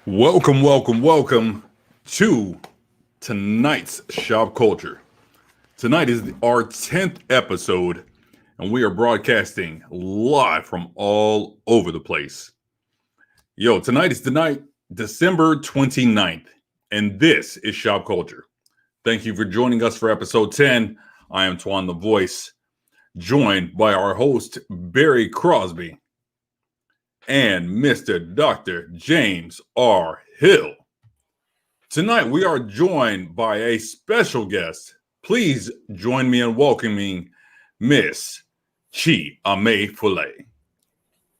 Welcome to tonight's Shop Culture. Tonight is our 10th episode, and we are broadcasting live from all over the place. Tonight is December 29th, and this is Shop Culture. Thank you for joining us for episode 10. I am Twan the Voice, joined by our host, Barry Crosby, and Mr. Dr. James R. Hill. Tonight, we are joined by a special guest. Please join me in welcoming Miss Chi Amaefule.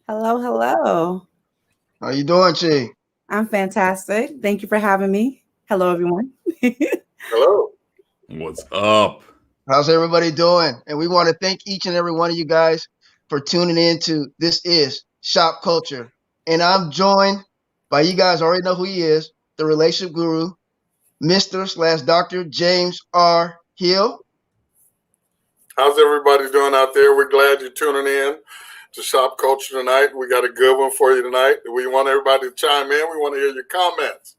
Hello. How you doing, Chi? I'm fantastic. Thank you for having me. Hello, everyone. Hello. What's up? How's everybody doing? And we want to thank each and every one of you guys for tuning in to This Is Shop Culture. And I'm joined by, you guys already know who he is, the relationship guru, Mr./Dr. James R. Hill. How's everybody doing out there? We're glad you're tuning in to Shop Culture tonight. We got a good one for you tonight. We want everybody to chime in. We want to hear your comments.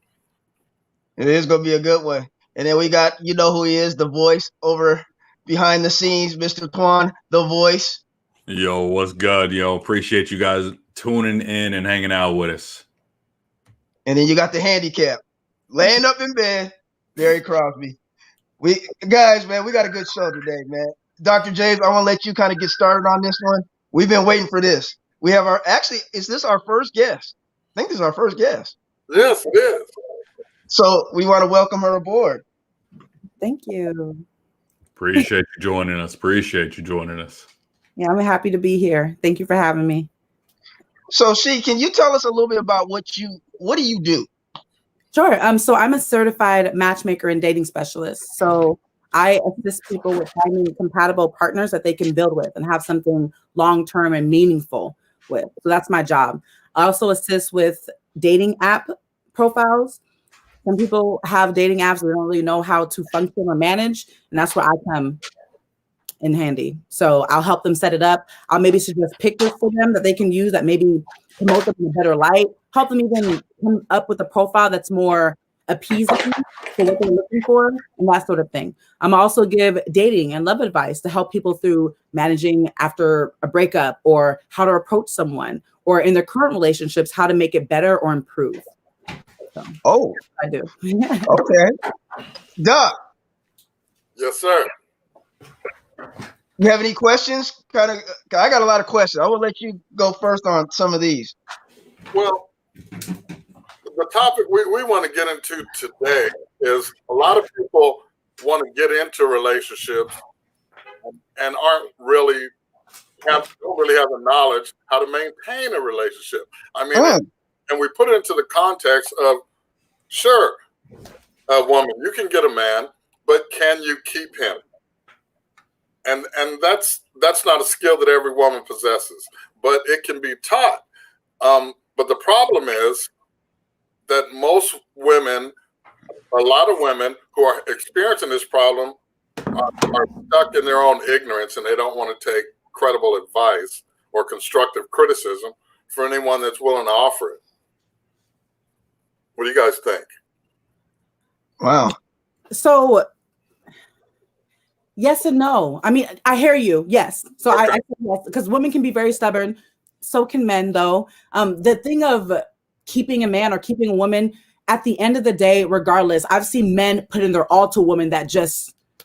It is going to be a good one. And then we got, you know who he is, the voice over behind the scenes, Mr. Twan, the voice. Yo, what's good? Appreciate you guys tuning in and hanging out with us. And then you got the handicap, laying up in bed, Barry Crosby. We got a good show today, man. Dr. James, I want to let you kind of get started on this one. We've been waiting for this. We have is this our first guest? I think this is our first guest. Yes, it is. So we want to welcome her aboard. Thank you. Appreciate you joining us. Yeah, I'm happy to be here. Thank you for having me. So, can you tell us a little bit about what do you do? Sure. So I'm a certified matchmaker and dating specialist. So I assist people with finding compatible partners that they can build with and have something long-term and meaningful with. So that's my job. I also assist with dating app profiles. Some people have dating apps that don't really know how to function or manage, and that's where I come in handy. So I'll help them set it up. I'll maybe suggest pictures for them that they can use that maybe promote them in a better light, help them even come up with a profile that's more appeasing for what they're looking for and that sort of thing. I'm also give dating and love advice to help people through managing after a breakup or how to approach someone or in their current relationships, how to make it better or improve. So, I do. Okay. Doc. Yes, sir. You have any questions? I got a lot of questions. I will let you go first on some of these. Well, the topic we want to get into today is a lot of people want to get into relationships and don't really have the knowledge how to maintain a relationship. I mean, and we put it into the context of, sure, a woman, you can get a man, but can you keep him? And that's not a skill that every woman possesses, but it can be taught. But the problem is that most women, a lot of women who are experiencing this problem are stuck in their own ignorance, and they don't want to take credible advice or constructive criticism for anyone that's willing to offer it. What do you guys think? Wow. So yes and no. I mean, I hear you. Yes. So okay. I say yes, because women can be very stubborn. So can men, though. The thing of keeping a man or keeping a woman, at the end of the day, regardless, I've seen men put in their all to a woman that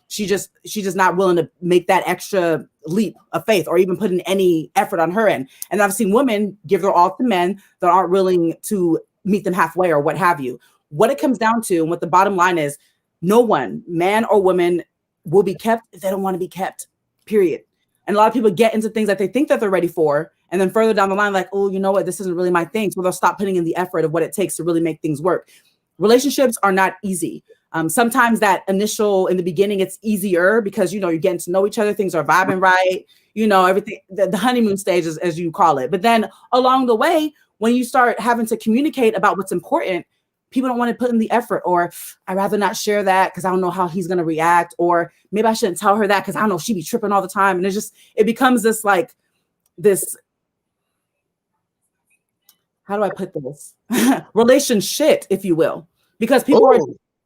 she's just not willing to make that extra leap of faith or even put in any effort on her end. And I've seen women give their all to men that aren't willing to meet them halfway or what have you. What it comes down to and what the bottom line is, no one, man or woman, will be kept if they don't want to be kept, period. And a lot of people get into things that they think that they're ready for. And then further down the line, like, oh, you know what? This isn't really my thing. So they'll stop putting in the effort of what it takes to really make things work. Relationships are not easy. Sometimes that initial, in the beginning, it's easier because, you're getting to know each other. Things are vibing right. Everything, the honeymoon stage, as you call it. But then along the way, when you start having to communicate about what's important, people don't want to put in the effort, or I'd rather not share that because I don't know how he's going to react, or maybe I shouldn't tell her that because I don't know, she be tripping all the time. And it becomes this how do I put this? Relationship, if you will, because people are,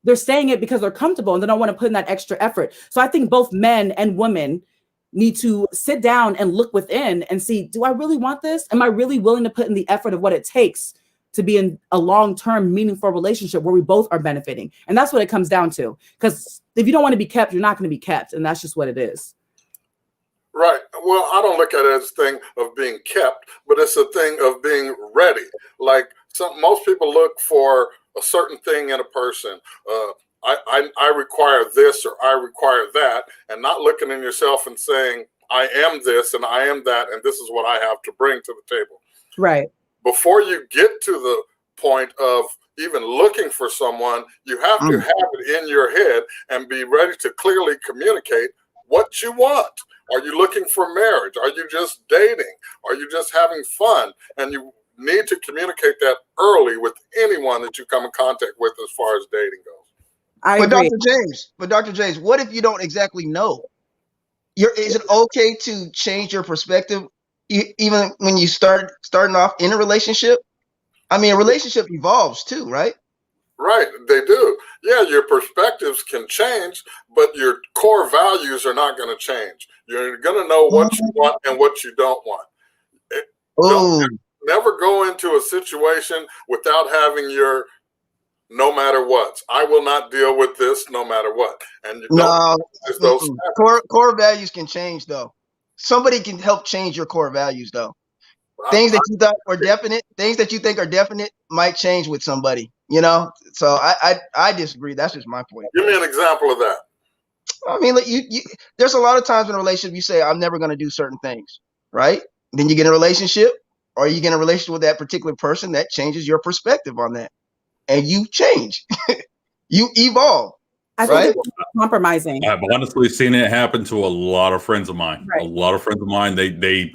they're saying it because they're comfortable and they don't want to put in that extra effort. So I think both men and women need to sit down and look within and see, do I really want this? Am I really willing to put in the effort of what it takes to be in a long-term meaningful relationship where we both are benefiting? And that's what it comes down to. Because if you don't want to be kept, you're not going to be kept. And that's just what it is. Right. Well, I don't look at it as a thing of being kept, but it's a thing of being ready. Like most people look for a certain thing in a person. I require this or I require that, and not looking in yourself and saying, I am this and I am that, and this is what I have to bring to the table. Right. Before you get to the point of even looking for someone, you have to have it in your head and be ready to clearly communicate what you want. Are you looking for marriage? Are you just dating? Are you just having fun? And you need to communicate that early with anyone that you come in contact with as far as dating goes. I agree. Dr. James, what if you don't exactly know? Is it okay to change your perspective even when you starting off in a relationship? I mean, a relationship evolves too, right? Right, they do. Yeah, your perspectives can change, but your core values are not going to change. You're going to know what you want and what you don't want. Never go into a situation without having your no matter what. I will not deal with this no matter what. And those core values can change though. Somebody can help change your core values though. Things that you thought were definite, things that you think are definite might change with somebody, you know? So I disagree. That's just my point. Give me an example of that. I mean, there's a lot of times in a relationship you say, I'm never going to do certain things, right? Then you get in a relationship or you get in a relationship with that particular person that changes your perspective on that. And you change. You evolve. I think compromising. I've honestly seen it happen to a lot of friends of mine. Right. A lot of friends of mine, they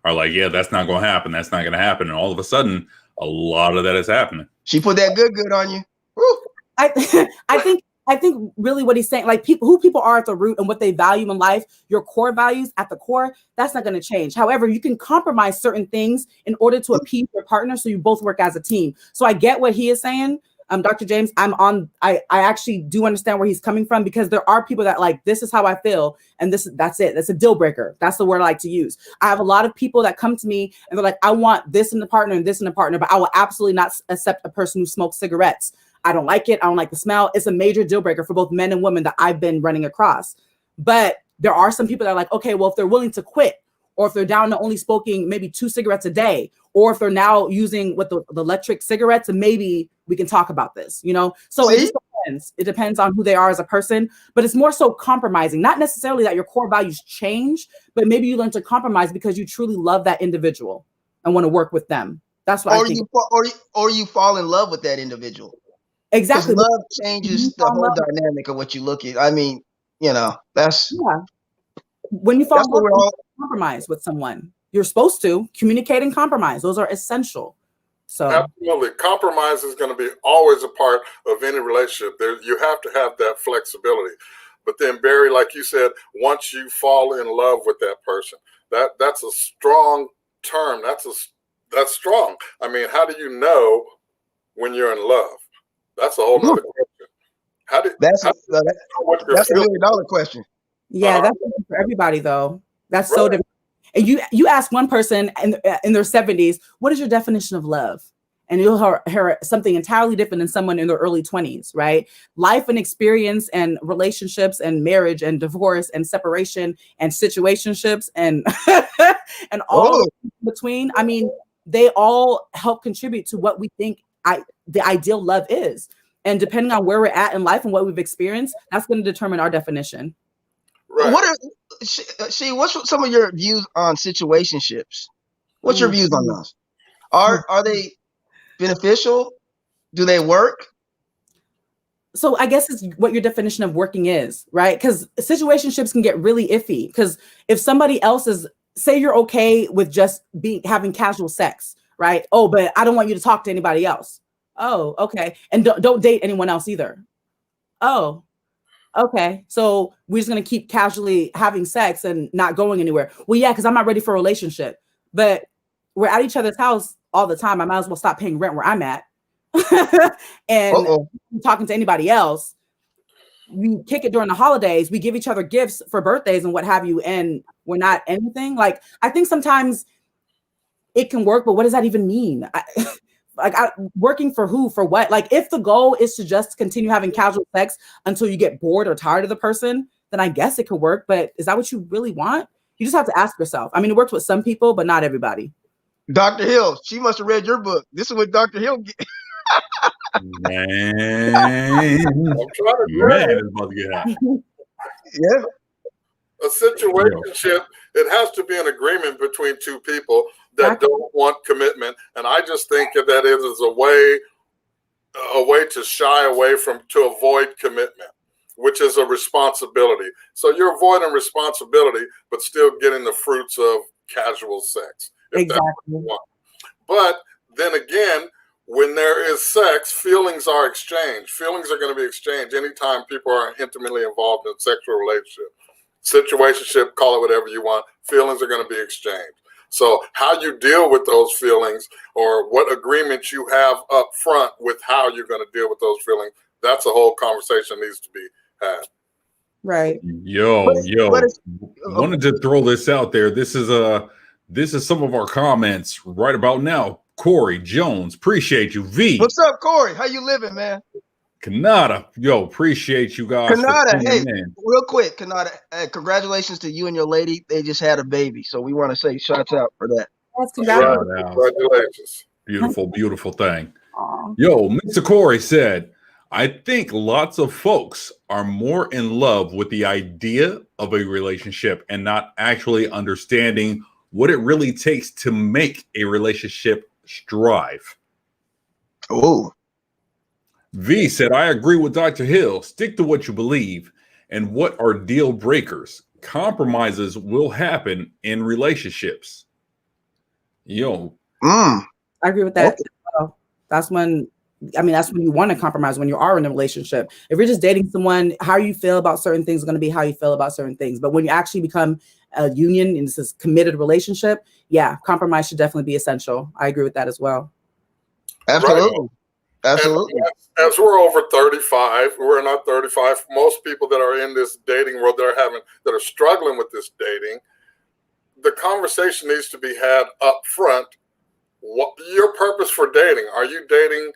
are like, yeah, that's not going to happen. That's not going to happen. And all of a sudden, a lot of that is happening. She put that good on you. Woo. I think really what he's saying, like who people are at the root and what they value in life, your core values at the core, that's not going to change. However, you can compromise certain things in order to appease your partner so you both work as a team. So I get what he is saying. Dr. James, I actually do understand where he's coming from, because there are people that like, this is how I feel. And that's it. That's a deal breaker. That's the word I like to use. I have a lot of people that come to me and they're like, I want this in the partner and this in the partner, but I will absolutely not accept a person who smokes cigarettes. I don't like it. I don't like the smell. It's a major deal breaker for both men and women that I've been running across. But there are some people that are like, okay, well, if they're willing to quit, or if they're down to only smoking maybe 2 cigarettes a day, or if they're now using the electric cigarettes, and maybe we can talk about this, you know? So it just depends. It depends on who they are as a person, but it's more so compromising, not necessarily that your core values change, but maybe you learn to compromise because you truly love that individual and want to work with them. That's what I think. Or you fall in love with that individual. Exactly. Love changes the whole dynamic of what you look at. I mean, that's when you fall in love, compromise with someone. You're supposed to communicate and compromise. Those are essential. So absolutely, compromise is going to be always a part of any relationship. You have to have that flexibility. But then, Barry, like you said, once you fall in love with that person, that's a strong term. That's strong. I mean, how do you know when you're in love? That's a whole other question. That's a $1 million question. Yeah, that's for everybody though. That's so different. And you ask one person in their 70s, what is your definition of love? And you'll hear something entirely different than someone in their early 20s, right? Life and experience and relationships and marriage and divorce and separation and situationships and and all in between. I mean, they all help contribute to what we think the ideal love is. And depending on where we're at in life and what we've experienced, that's going to determine our definition. Right. What's some of your views on situationships? What's your views on those? Are they beneficial? Do they work? So I guess it's what your definition of working is, right? Because situationships can get really iffy. Because if somebody else say you're okay with just having casual sex, right? Oh, but I don't want you to talk to anybody else. Oh, okay. And don't date anyone else either. Oh, okay. So we're just going to keep casually having sex and not going anywhere. Well, yeah, because I'm not ready for a relationship. But we're at each other's house all the time, I might as well stop paying rent where I'm at and talking to anybody else. We kick it during the holidays. We give each other gifts for birthdays and what have you, and we're not anything. Like, I think sometimes it can work, but what does that even mean? Working for who, for what? Like, if the goal is to just continue having casual sex until you get bored or tired of the person, then I guess it could work. But is that what you really want? You just have to ask yourself. I mean, it works with some people, but not everybody. Dr. Hill, she must have read your book. This is what Dr. Hill get. Man, it's about to get hot. Yeah. A situationship, it has to be an agreement between two people that don't want commitment. And I just think that is a way to shy away from, to avoid commitment, which is a responsibility. So you're avoiding responsibility, but still getting the fruits of casual sex. Exactly. But then again, when there is sex, feelings are exchanged. Feelings are going to be exchanged anytime people are intimately involved in a sexual relationship. Situationship, call it whatever you want. Feelings are going to be exchanged. So how you deal with those feelings, or what agreements you have up front with how you're going to deal with those feelings, that's a whole conversation that needs to be had. Right. Yo, wanted to throw this out there. This is some of our comments right about now. Corey Jones, appreciate you. V, what's up, Corey? How you living, man? Kanata, yo, appreciate you guys. Kanata, hey, real quick, Kanata, congratulations to you and your lady. They just had a baby, so we want to say shouts out for that. Congratulations. Beautiful thing. Yo, Mr. Corey said, I think lots of folks are more in love with the idea of a relationship and not actually understanding what it really takes to make a relationship strive. Oh. V said, I agree with Dr. Hill. Stick to what you believe and what are deal breakers. Compromises will happen in relationships. Yo. I agree with that. Okay. That's when you want to compromise, when you are in a relationship. If you're just dating someone, how you feel about certain things is going to be how you feel about certain things. But when you actually become a union and this is committed relationship, yeah, compromise should definitely be essential. I agree with that as well. Absolutely. Right. Absolutely. As we're over 35, we're not 35. Most people that are in this dating world that are struggling with this dating, the conversation needs to be had up front. What your purpose for dating? Are you dating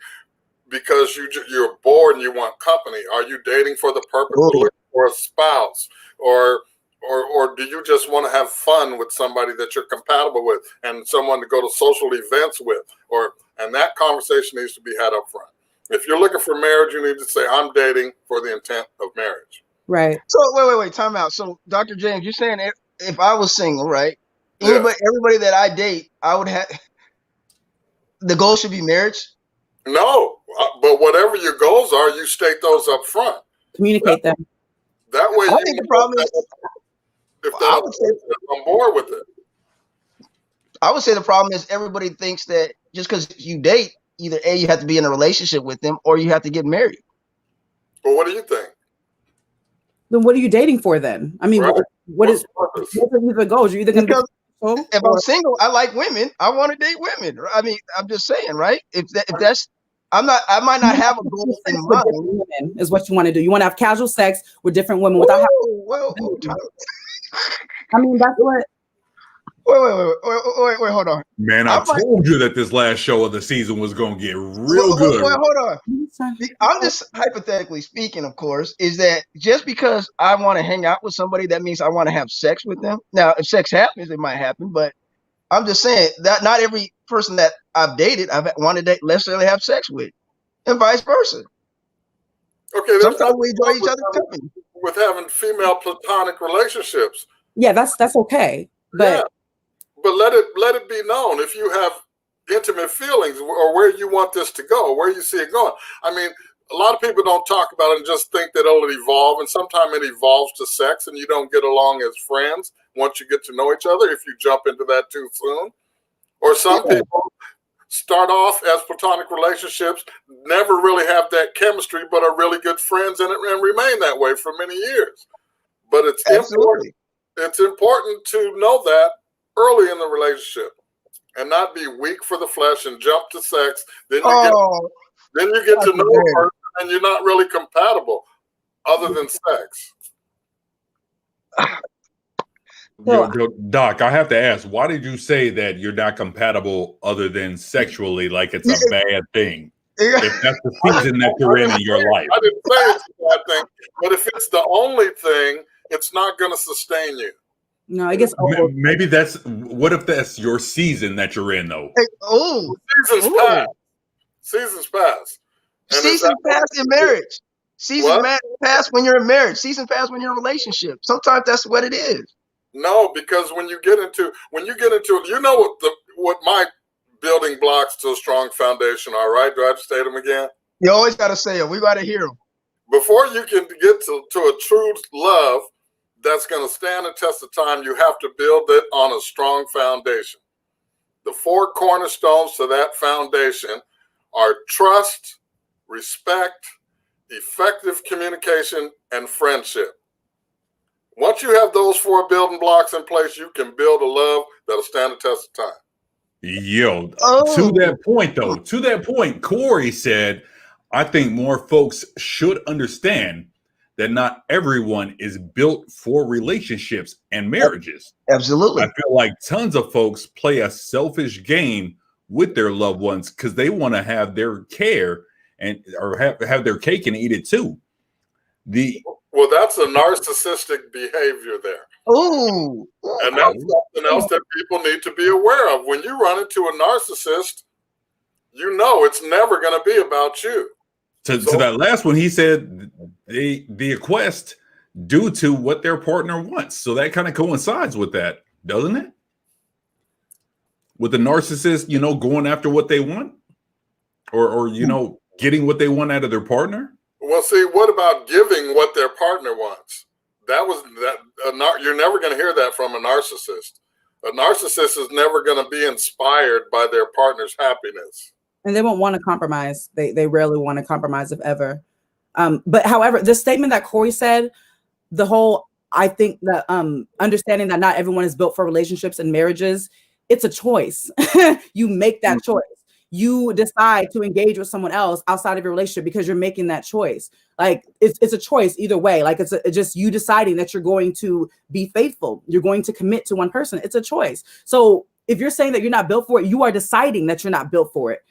because you're bored and you want company? Are you dating for the purpose of looking for a spouse, or do you just want to have fun with somebody that you're compatible with and someone to go to social events with? And that conversation needs to be had up front. If you're looking for marriage, you need to say, I'm dating for the intent of marriage. Right. So wait, time out. So Dr. James, you're saying if I was single, right? Everybody that I date, I would have, the goal should be marriage? No, but whatever your goals are, you state those up front. Communicate them. That way, I think the problem is, if I'm bored with it. I would say the problem is everybody thinks that just because you date, either A, you have to be in a relationship with them, or you have to get married. Well, what do you think? Then what are you dating for then? I mean, what are the goals? You're either going to be if I'm single, I like women. I want to date women. I mean, I'm just saying, right? If that's, I might not have a goal in mind. Women is what you want to do. You want to have casual sex with different women without having. I mean, that's what. Wait, hold on. Man, I told you that this last show of the season was going to get real good. Hold on. I'm just hypothetically speaking, of course, is that just because I want to hang out with somebody, that means I want to have sex with them. Now, if sex happens, it might happen, but I'm just saying that not every person that I've dated, I've wanted to necessarily have sex with, and vice versa. Okay, sometimes we enjoy each other's company. With having female platonic relationships. Yeah, that's okay. But But let it be known if you have intimate feelings or where you want this to go, where you see it going. I mean, a lot of people don't talk about it and just think that it'll evolve, and sometimes it evolves to sex and you don't get along as friends once you get to know each other if you jump into that too soon. Or some people start off as platonic relationships, never really have that chemistry, but are really good friends and remain that way for many years. But it's important to know that early in the relationship. and not be weak for the flesh and jump to sex. Then you get Dr. to know a person and you're not really compatible other than sex. Yo, Doc, I have to ask, why did you say that you're not compatible other than sexually, like it's a bad thing? If that's the season that you're in your life. I didn't say it's a bad thing, but if it's the only thing, it's not going to sustain you. No, I guess maybe what if that's your season that you're in, though? Seasons pass. Seasons pass. Seasons pass in marriage. Seasons pass when you're in marriage. Seasons pass when you're in a relationship. Sometimes that's what it is. No, because when you get into you know what my building blocks to a strong foundation are, right? Do I have to state them again? You always got to say them. We got to hear them. Before you can get to a true love that's going to stand the test of time, you have to build it on a strong foundation. The 4 cornerstones to that foundation are trust, respect, effective communication, and friendship. Once you have those 4 building blocks in place, you can build a love that'll stand the test of time. Yo, to that point, Corey said, I think more folks should understand that not everyone is built for relationships and marriages. Absolutely. I feel like tons of folks play a selfish game with their loved ones because they want to have their care or have their cake and eat it too. Well, that's a narcissistic behavior there. Ooh. And that's something else that people need to be aware of. When you run into a narcissist, you know it's never going to be about you. To that last one, he said the request due to what their partner wants. So that kind of coincides with that, doesn't it? With the narcissist, going after what they want or getting what they want out of their partner. Well, see, what about giving what their partner wants? You're never going to hear that from a narcissist. A narcissist is never going to be inspired by their partner's happiness. And they won't want to compromise. They rarely want to compromise, if ever. But however, the statement that Corey said, I think that understanding that not everyone is built for relationships and marriages, it's a choice. You make that choice. You decide to engage with someone else outside of your relationship because you're making that choice. Like it's a choice either way. Like it's just you deciding that you're going to be faithful. You're going to commit to one person. It's a choice. So if you're saying that you're not built for it, you are deciding that you're not built for it.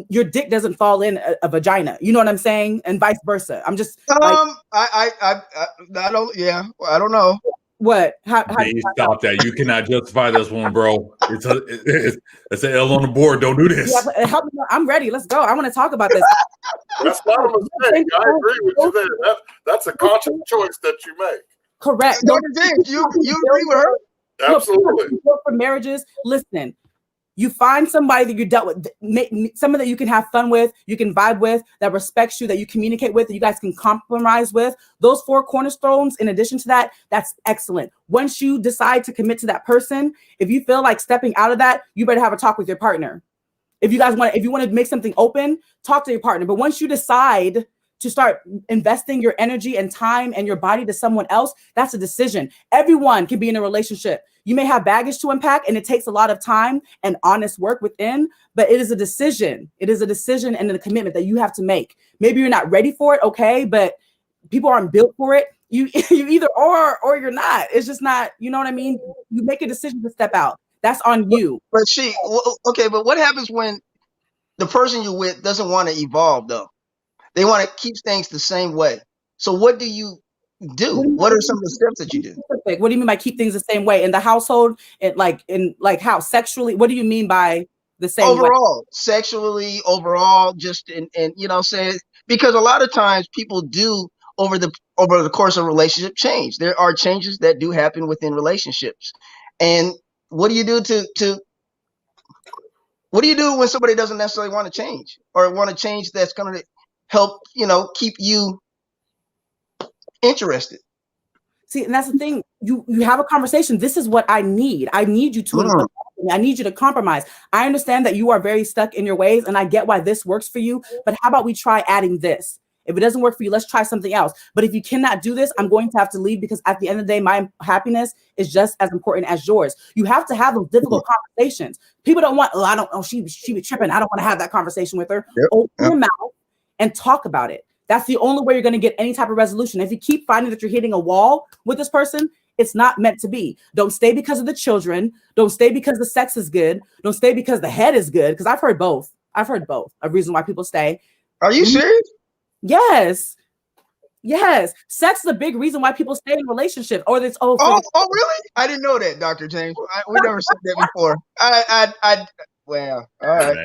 Your dick doesn't fall in a vagina. You know what I'm saying? And vice versa. I'm just I don't know. What? How you stop that? You cannot justify this one, bro. It's an L on the board. Don't do this. Yeah, help me. I'm ready. Let's go. I want to talk about this. That's not a mistake. I agree with you there. That's a conscious choice that you make. Correct. Dr. James, you agree with her? Absolutely. For marriages, listen. You find somebody that you dealt with, someone that you can have fun with, you can vibe with, that respects you, that you communicate with, that you guys can compromise with. Those 4 cornerstones, in addition to that, that's excellent. Once you decide to commit to that person, if you feel like stepping out of that, you better have a talk with your partner. If you want to make something open, talk to your partner. But once you decide to start investing your energy and time and your body to someone else, that's a decision. Everyone can be in a relationship. You may have baggage to unpack, and it takes a lot of time and honest work within, but it is a decision. It is a decision and a commitment that you have to make. Maybe you're not ready for it, okay, but people aren't built for it. You either are or you're not. It's just not, you know what I mean? You make a decision to step out. That's on you. But but what happens when the person you're with doesn't want to evolve, though? They want to keep things the same way. So what do you do? What are some of the steps that you do? What do you mean by keep things the same way in the household? How sexually? What do you mean by the same overall way? Sexually, overall, just and you know what I'm saying? Because a lot of times people do over the course of a relationship change. There are changes that do happen within relationships. And what do you do what do you do when somebody doesn't necessarily want to change or want to change that's going to help, keep you interested? See, and that's the thing. You have a conversation. This is what I need. I need you to I need you to compromise. I understand that you are very stuck in your ways, and I get why this works for you. But how about we try adding this? If it doesn't work for you, let's try something else. But if you cannot do this, I'm going to have to leave, because at the end of the day, my happiness is just as important as yours. You have to have those difficult conversations. People don't want, I don't know, she be tripping. I don't want to have that conversation with her. Open your mouth and talk about it. That's the only way you're going to get any type of resolution. If you keep finding that you're hitting a wall with this person, it's not meant to be. Don't stay because of the children. Don't stay because the sex is good. Don't stay because the head is good. Because I've heard both. A reason why people stay. Are you serious? Yes. Sex is a big reason why people stay in relationships. Or it's oh, really? I didn't know that, Dr. James. We never said that before. Well, all right.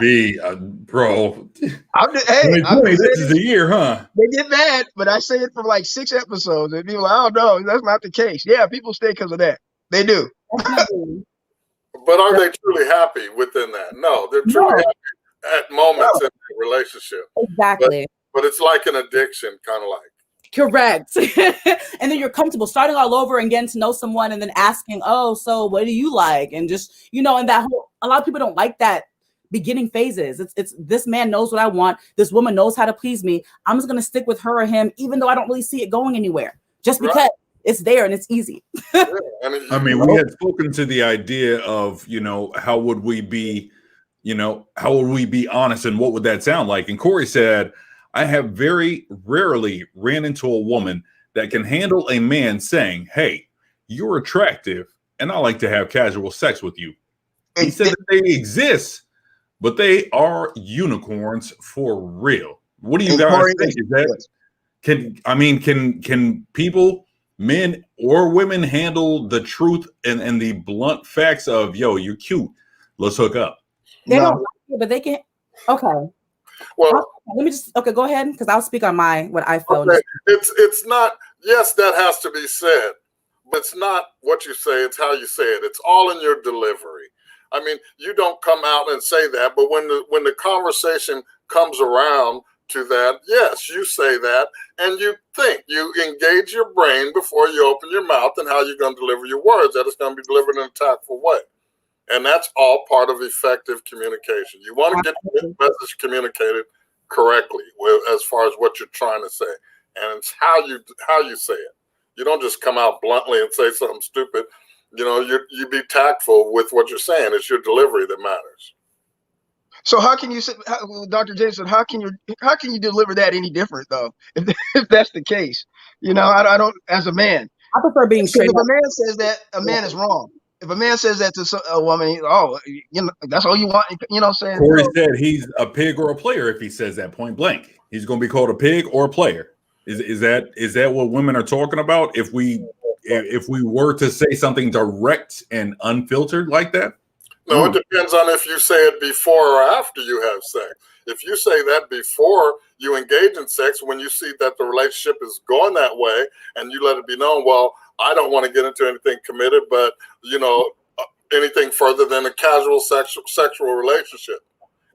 Man, bro. This is the year, huh? They get mad, but I say it for like 6 episodes, and people are like, oh no, that's not the case. Yeah, people stay because of that. They do. But are they truly happy within that? No, they're truly happy at moments in the relationship. Exactly. But it's like an addiction, kind of like. Correct. And then you're comfortable starting all over and getting to know someone and then asking, oh, so what do you like? And just, and that whole, a lot of people don't like that beginning phases. It's this man knows what I want. This woman knows how to please me. I'm just going to stick with her or him, even though I don't really see it going anywhere, just because it's there and it's easy. I mean, we had spoken to the idea of, how would we be honest, and what would that sound like? And Corey said, I have very rarely ran into a woman that can handle a man saying, hey, you're attractive and I like to have casual sex with you. He said that they exist, but they are unicorns for real. What do you guys think? Is that can people, men or women, handle the truth and the blunt facts of, yo, you're cute, let's hook up? They don't like it, but they can. Okay. Well, let me just go ahead, because I'll speak on what I felt. Okay. It's not. Yes, that has to be said, but it's not what you say. It's how you say it. It's all in your delivery. I mean, you don't come out and say that, but when the conversation comes around to that, yes, you say that, and you engage your brain before you open your mouth and how you're going to deliver your words. That it's going to be delivered in a tactful way. And that's all part of effective communication. You want to get the message communicated correctly as far as what you're trying to say. And it's how you say it. You don't just come out bluntly and say something stupid. You be tactful with what you're saying. It's your delivery that matters. So how can you say, Dr. Jason, how can you deliver that any different though? If that's the case, I don't, as a man, I prefer being straight. If a man says that, a man is wrong. If a man says that to a woman, that's all you want. You know what I'm saying? Corey said he's a pig or a player if he says that point blank. He's going to be called a pig or a player. Is that what women are talking about? If we were to say something direct and unfiltered like that? No, it depends on if you say it before or after you have sex. If you say that before you engage in sex, when you see that the relationship is going that way, and you let it be known, well, I don't want to get into anything committed, but anything further than a casual sexual relationship.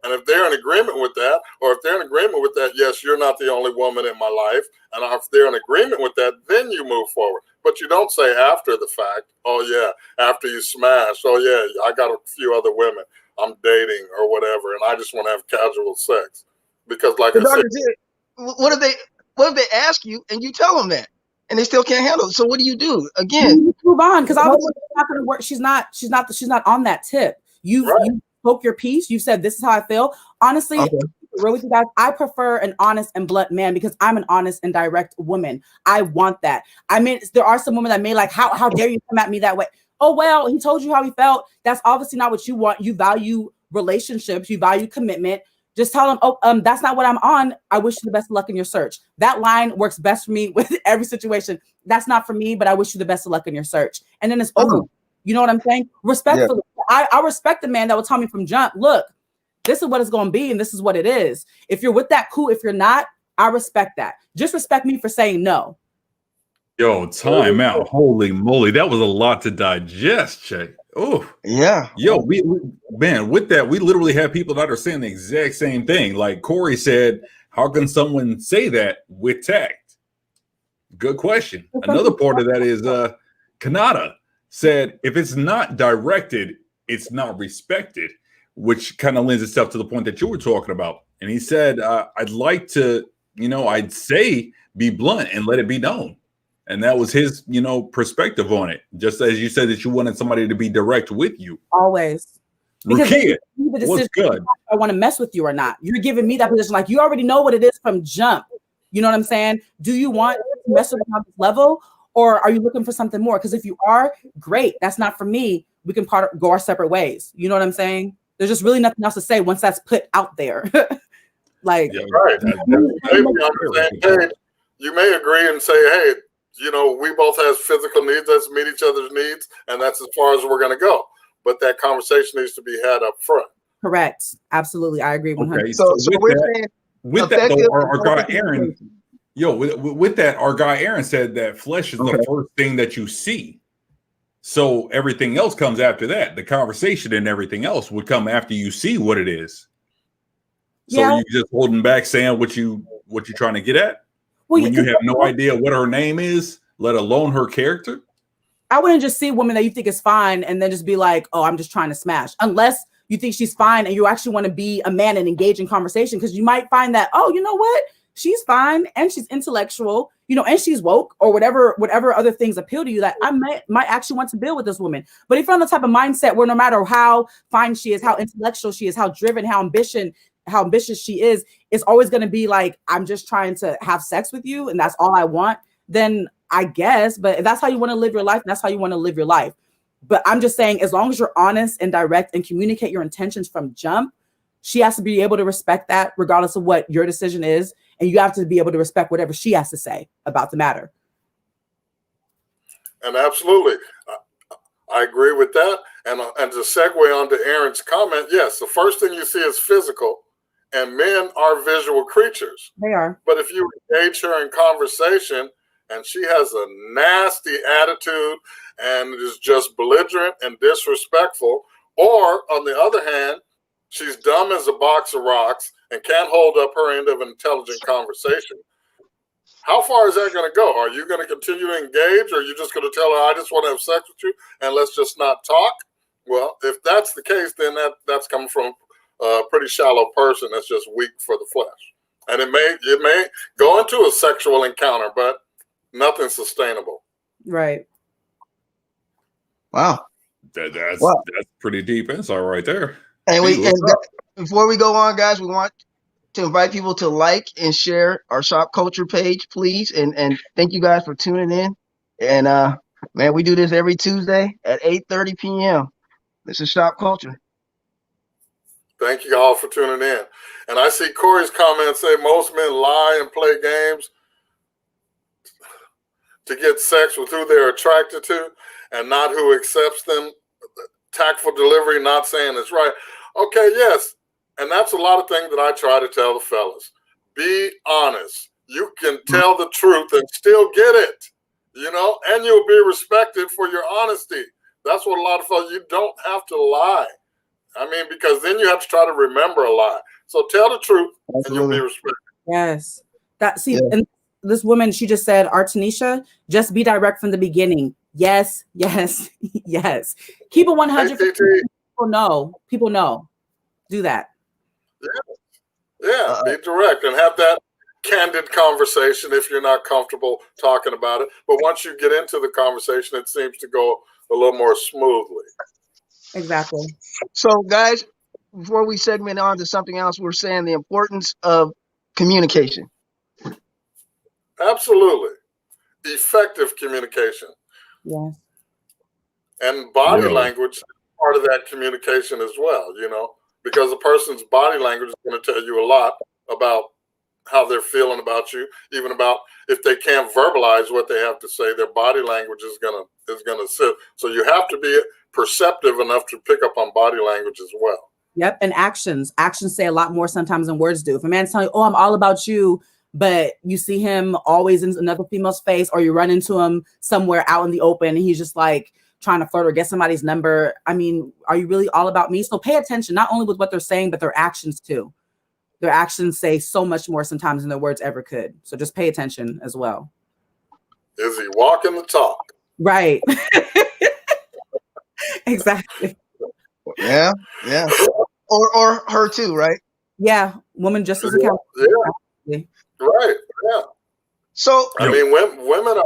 And if they're in agreement with that, yes, you're not the only woman in my life. And if they're in agreement with that, then you move forward. But you don't say after the fact, oh yeah, after you smash, oh yeah, I got a few other women I'm dating or whatever, and I just want to have casual sex. Because like I said, what if they ask you and you tell them that? And they still can't handle it. So what do you do? Again, you move on, because obviously it's not going to work. She's not on that tip. You spoke your piece. You said, this is how I feel. Honestly, really with you guys, I prefer an honest and blunt man, because I'm an honest and direct woman. I want that. I mean, there are some women that may like, how dare you come at me that way? Oh, well, he told you how he felt. That's obviously not what you want. You value relationships. You value commitment. Just tell them, that's not what I'm on. I wish you the best of luck in your search. That line works best for me with every situation. That's not for me, but I wish you the best of luck in your search. And then it's over. You know what I'm saying? Respectfully. Yeah. I respect the man that will tell me from jump, look, this is what it's going to be, and this is what it is. If you're with that, cool. If you're not, I respect that. Just respect me for saying no. Yo, time out. Holy moly. That was a lot to digest, Che. Oh, yeah. Yo, we with that, we literally have people that are saying the exact same thing. Like Corey said, how can someone say that with tact? Good question. Another part of that is Kanata said, if it's not directed, it's not respected, which kind of lends itself to the point that you were talking about. and he said, "I'd like to, I'd say be blunt and let it be known." And that was his, perspective on it. Just as you said that you wanted somebody to be direct with you. Always. Because Rukia, the decision what's good? if I want to mess with you or not. You're giving me that position. Like, you already know what it is from jump. You know what I'm saying? Do you want to mess with me on this level? Or are you looking for something more? Because if you are, great. That's not for me. We can go our separate ways. You know what I'm saying? There's just really nothing else to say once that's put out there. Like, Yeah, right. You may agree and say, hey, we both have physical needs. Let's meet each other's needs. And that's as far as we're going to go. But that conversation needs to be had up front. Correct. Absolutely. I agree 100%. Okay. So with that though, our guy Aaron, with that, our guy Aaron said that flesh is the first thing that you see. So everything else comes after that. The conversation and everything else would come after you see what it is. So you just holding back saying what you're trying to get at? Well, when you have no idea what her name is, let alone her character? I wouldn't just see a woman that you think is fine and then just be like, oh, I'm just trying to smash. Unless you think she's fine and you actually want to be a man and engage in conversation, because you might find that, oh, you know what? She's fine and she's intellectual, and she's woke, or whatever other things appeal to you, that I might actually want to build with this woman. But if you're on the type of mindset where no matter how fine she is, how intellectual she is, how driven, how ambitious she is, it's always going to be like, I'm just trying to have sex with you and that's all I want, then I guess. But if that's how you want to live your life, that's how you want to live your life. But I'm just saying, as long as you're honest and direct and communicate your intentions from jump, she has to be able to respect that regardless of what your decision is. And you have to be able to respect whatever she has to say about the matter. And absolutely, I agree with that. And to segue on to Aaron's comment, yes, the first thing you see is physical, and men are visual creatures. They are. But if you engage her in conversation and she has a nasty attitude and is just belligerent and disrespectful, or on the other hand, she's dumb as a box of rocks and can't hold up her end of an intelligent conversation, how far is that going to go? Are you going to continue to engage, or are you just going to tell her, I just want to have sex with you and let's just not talk? Well, if that's the case, then that's coming from a pretty shallow person that's just weak for the flesh. And it may go into a sexual encounter, but nothing sustainable. Right. Wow. That's pretty deep insight right there. And before we go on, guys, we want to invite people to like and share our Shop Culture page, please. And thank you guys for tuning in. And man, we do this every Tuesday at 8:30 p.m. This is Shop Culture. Thank you all for tuning in. And I see Corey's comment say most men lie and play games to get sex with who they're attracted to and not who accepts them. Tactful delivery, not saying it's right. Okay, yes. And that's a lot of things that I try to tell the fellas. Be honest. You can tell the truth and still get it, and you'll be respected for your honesty. That's what a lot of fellas, you don't have to lie. I mean, because then you have to try to remember a lie. So tell the truth and you'll be respected. Yes. And this woman, she just said, Artanisha, just be direct from the beginning. Yes, yes, yes. Keep it 100. People know. Do that. Yeah, be direct and have that candid conversation if you're not comfortable talking about it. But once you get into the conversation, it seems to go a little more smoothly. Exactly. So, guys, before we segment on to something else, we're saying the importance of communication. Absolutely. Effective communication. Yes. And body language is part of that communication as well, because a person's body language is going to tell you a lot about how they're feeling about you, even about if they can't verbalize what they have to say, their body language is gonna sit. So you have to be perceptive enough to pick up on body language as well. Yep. And actions say a lot more sometimes than words do. If a man's telling you, oh, I'm all about you, but you see him always in another female's face, or you run into him somewhere out in the open and he's just like trying to flirt or get somebody's number. I mean, are you really all about me? So pay attention, not only with what they're saying, but their actions too. Their actions say so much more sometimes than their words ever could. So just pay attention as well. Is he walking the talk? Right. Exactly. Yeah. Or her too, right? Yeah. Women just as accountable. Yeah. Right. Yeah. So I mean, women are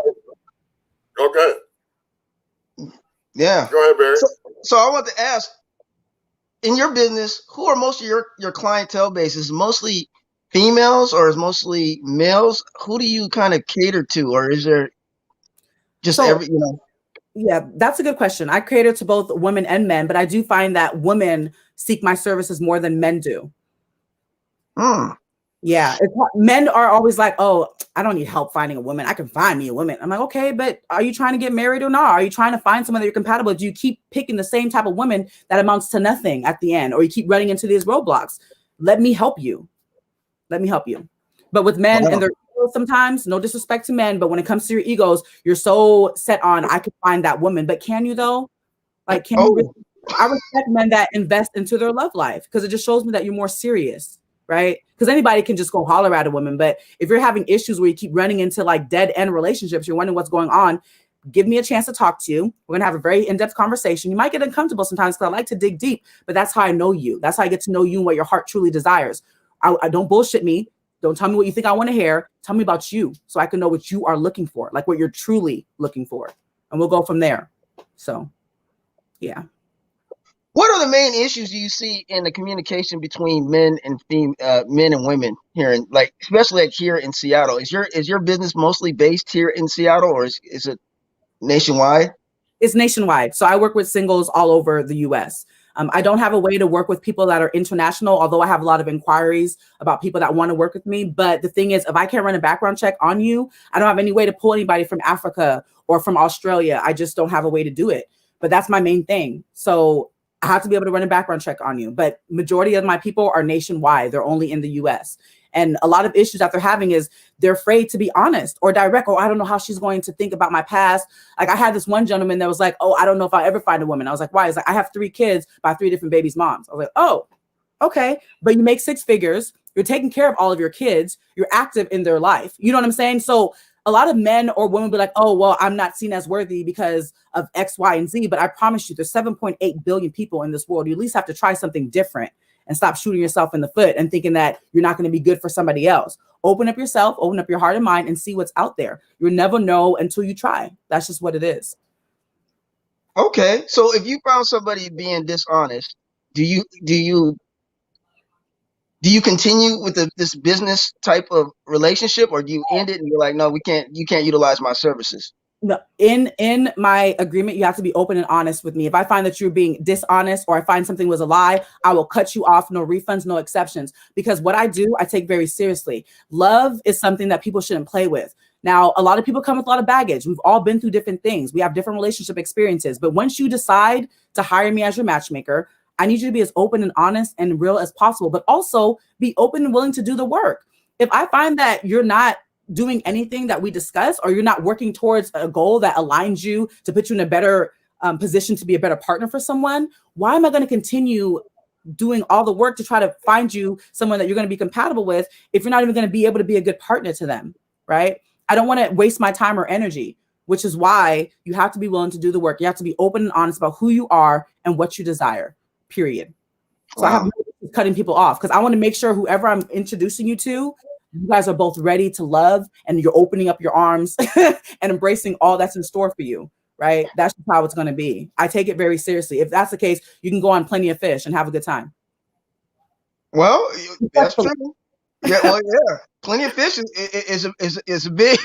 okay. Yeah. Go ahead, Barry. So I want to ask, in your business, who are most of your clientele base? Is it mostly females or is it mostly males? Who do you kind of cater to, or is there just Yeah, that's a good question. I cater to both women and men, but I do find that women seek my services more than men do. Yeah, men are always like, oh, I don't need help finding a woman. I can find me a woman. I'm like, okay, but are you trying to get married or not? Are you trying to find someone that you're compatible with? Do you keep picking the same type of woman that amounts to nothing at the end? Or you keep running into these roadblocks? Let me help you. Let me help you. But with men and their egos sometimes, no disrespect to men, but when it comes to your egos, you're so set on, I can find that woman. But can you though? Like, can you really? I respect men that invest into their love life because it just shows me that you're more serious, right? Because anybody can just go holler at a woman. But if you're having issues where you keep running into like dead end relationships, you're wondering what's going on, give me a chance to talk to you. We're going to have a very in-depth conversation. You might get uncomfortable sometimes because I like to dig deep, but that's how I know you. That's how I get to know you and what your heart truly desires. I don't bullshit me. Don't tell me what you think I want to hear. Tell me about you so I can know what you are looking for, like what you're truly looking for. And we'll go from there. So, yeah. What are the main issues you see in the communication between men and women here, in like especially like here in Seattle? Is your business mostly based here in Seattle, or is it nationwide? It's nationwide. So I work with singles all over the U.S. I don't have a way to work with people that are international, although I have a lot of inquiries about people that want to work with me. But the thing is, if I can't run a background check on you, I don't have any way to pull anybody from Africa or from Australia. I just don't have a way to do it. But that's my main thing. So I have to be able to run a background check on you. But majority of my people are nationwide. They're only in the US. And a lot of issues that they're having is they're afraid to be honest or direct. Oh, I don't know how she's going to think about my past. Like I had this one gentleman that was like, oh, I don't know if I'll ever find a woman. I was like, why? He's like, I have 3 kids by 3 different babies' moms. I was like, oh, okay. But you make 6 figures. You're taking care of all of your kids. You're active in their life. You know what I'm saying? So a lot of men or women be like, oh, well, I'm not seen as worthy because of X, Y, and Z. But I promise you, there's 7.8 billion people in this world. You at least have to try something different and stop shooting yourself in the foot and thinking that you're not going to be good for somebody else. Open up yourself, open up your heart and mind and see what's out there. You'll never know until you try. That's just what it is. Okay. So if you found somebody being dishonest, do you continue with this business type of relationship, or do you end it and you're like, no, you can't utilize my services? No, in my agreement, you have to be open and honest with me. If I find that you're being dishonest or I find something was a lie, I will cut you off. No refunds, no exceptions. Because what I do, I take very seriously. Love is something that people shouldn't play with. Now, a lot of people come with a lot of baggage. We've all been through different things. We have different relationship experiences. But once you decide to hire me as your matchmaker, I need you to be as open and honest and real as possible, but also be open and willing to do the work. If I find that you're not doing anything that we discuss, or you're not working towards a goal that aligns you to put you in a better position to be a better partner for someone, why am I going to continue doing all the work to try to find you someone that you're going to be compatible with if you're not even going to be able to be a good partner to them, right? I don't want to waste my time or energy, which is why you have to be willing to do the work. You have to be open and honest about who you are and what you desire, period. So I have no cutting people off because I want to make sure whoever I'm introducing you to, you guys are both ready to love and you're opening up your arms and embracing all that's in store for you, right? That's just how it's going to be. I take it very seriously. If that's the case, you can go on Plenty of Fish and have a good time. Well, that's true. Yeah, well, yeah. Plenty of Fish is a big.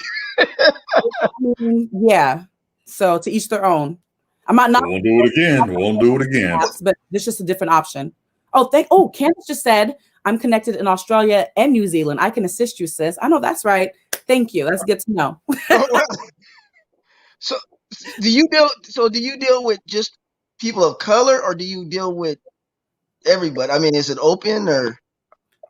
Yeah. So to each their own. I'm not. Won't do it again. Won't do it again. But it's just a different option. Candace just said, I'm connected in Australia and New Zealand. I can assist you, sis. I know that's right. Thank you. That's good to know. So do you deal with just people of color, or do you deal with everybody? I mean, is it open or?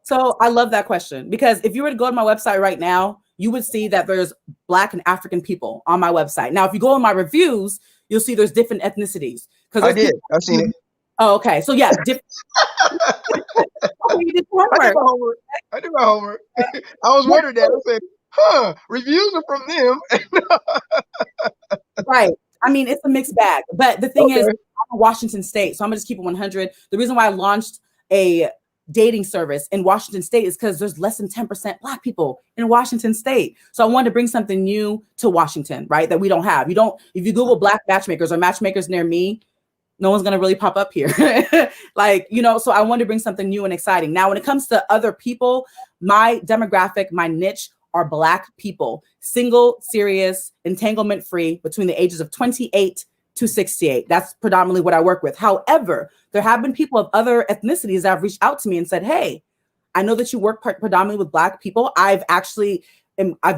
So I love that question, because if you were to go to my website right now, you would see that there's Black and African people on my website. Now, if you go in my reviews, you'll see there's different ethnicities. I did. I've seen it. Oh, okay. So yeah, different. You did homework. I did my homework. I was wondering that. I said, reviews are from them. Right. I mean, it's a mixed bag. But the thing is, I'm in Washington State, so I'm going to just keep it 100. The reason why I launched a dating service in Washington State is because there's less than 10% Black people in Washington State. So I wanted to bring something new to Washington, right? That we don't have. If you Google Black matchmakers or matchmakers near me, no one's going to really pop up here. So I wanted to bring something new and exciting. Now, when it comes to other people, my demographic, my niche are Black people, single, serious, entanglement free between the ages of 28 to 68. That's predominantly what I work with. However, there have been people of other ethnicities that have reached out to me and said, hey, I know that you work predominantly with Black people. I've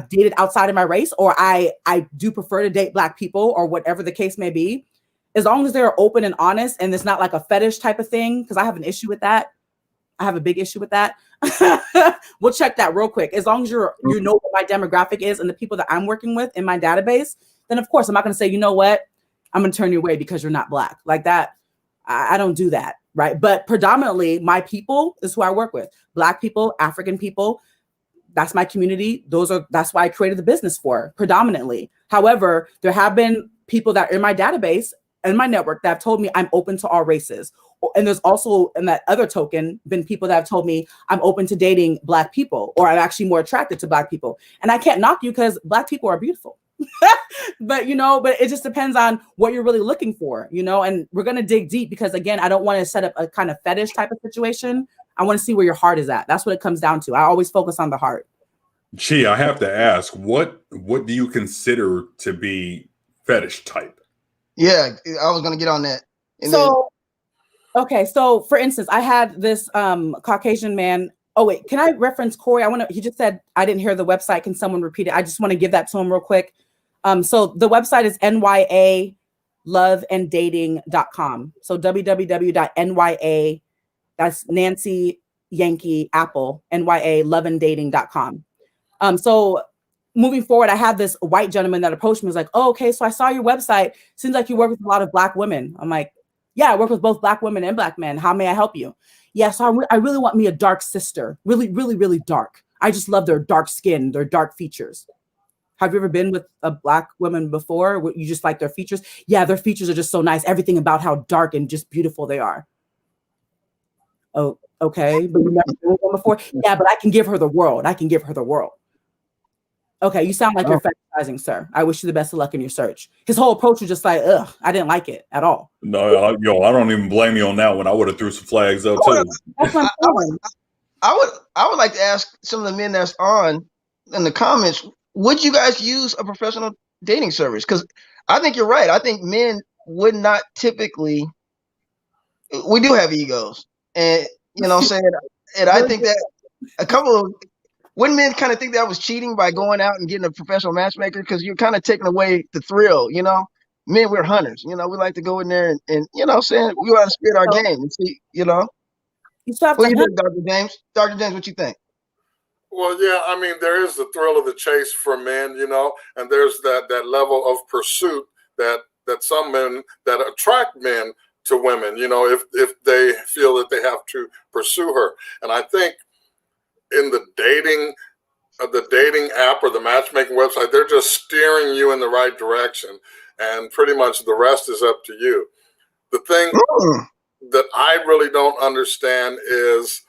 dated outside of my race, or I do prefer to date Black people, or whatever the case may be. As long as they're open and honest and it's not like a fetish type of thing, because I have an issue with that. I have a big issue with that. We'll check that real quick. As long as you know what my demographic is and the people that I'm working with in my database, then of course I'm not going to say, you know what, I'm going to turn you away because you're not Black. Like that, I don't do that, right? But predominantly my people is who I work with. Black people, African people. That's my community. That's why I created the business for, predominantly. However, there have been people that are in my database and my network that have told me I'm open to all races. And there's also, in that other token, been people that have told me I'm open to dating Black people, or I'm actually more attracted to Black people. And I can't knock you because Black people are beautiful. but it just depends on what you're really looking for, and we're going to dig deep because, again, I don't want to set up a kind of fetish type of situation. I want to see where your heart is at. That's what it comes down to. I always focus on the heart. Chi, I have to ask, what do you consider to be fetish type? Yeah, I was going to get on that. Okay, so for instance, I had this Caucasian man. Oh wait, can I reference Corey? He just said I didn't hear the website. Can someone repeat it? I just want to give that to him real quick. So the website is NYALoveanddating.com. So www.nya, that's Nancy Yankee Apple, NYALoveanddating.com. So moving forward, I had this white gentleman that approached me. Was like, oh, okay, so I saw your website. Seems like you work with a lot of Black women. I'm like, yeah, I work with both Black women and Black men. How may I help you? Yeah, so I really want me a dark sister. Really, really, really dark. I just love their dark skin, their dark features. Have you ever been with a Black woman before? You just like their features? Yeah, their features are just so nice. Everything about how dark and just beautiful they are. Oh, okay. But you never been with one before? Yeah, but I can give her the world. Okay, you sound like you're fetishizing, sir. I wish you the best of luck in your search. His whole approach was just like, ugh, I didn't like it at all. No, I don't even blame you on that one. I would have threw some flags up too. I would like to ask some of the men that's on in the comments, would you guys use a professional dating service? Because I think you're right. I think men would not typically. We do have egos, and what I'm saying, and I think that a couple of. Wouldn't men kind of think that was cheating by going out and getting a professional matchmaker? Because you're kind of taking away the thrill, Men, we're hunters. We like to go in there and we want to spit our game and see, You still have what do you think, Dr. James? Dr. James, what you think? Well, yeah, I mean, there is the thrill of the chase for men, and there's that level of pursuit that some men that attract men to women, if they feel that they have to pursue her. And I think in the dating app or the matchmaking website, they're just steering you in the right direction, and pretty much the rest is up to you. The thing that I really don't understand is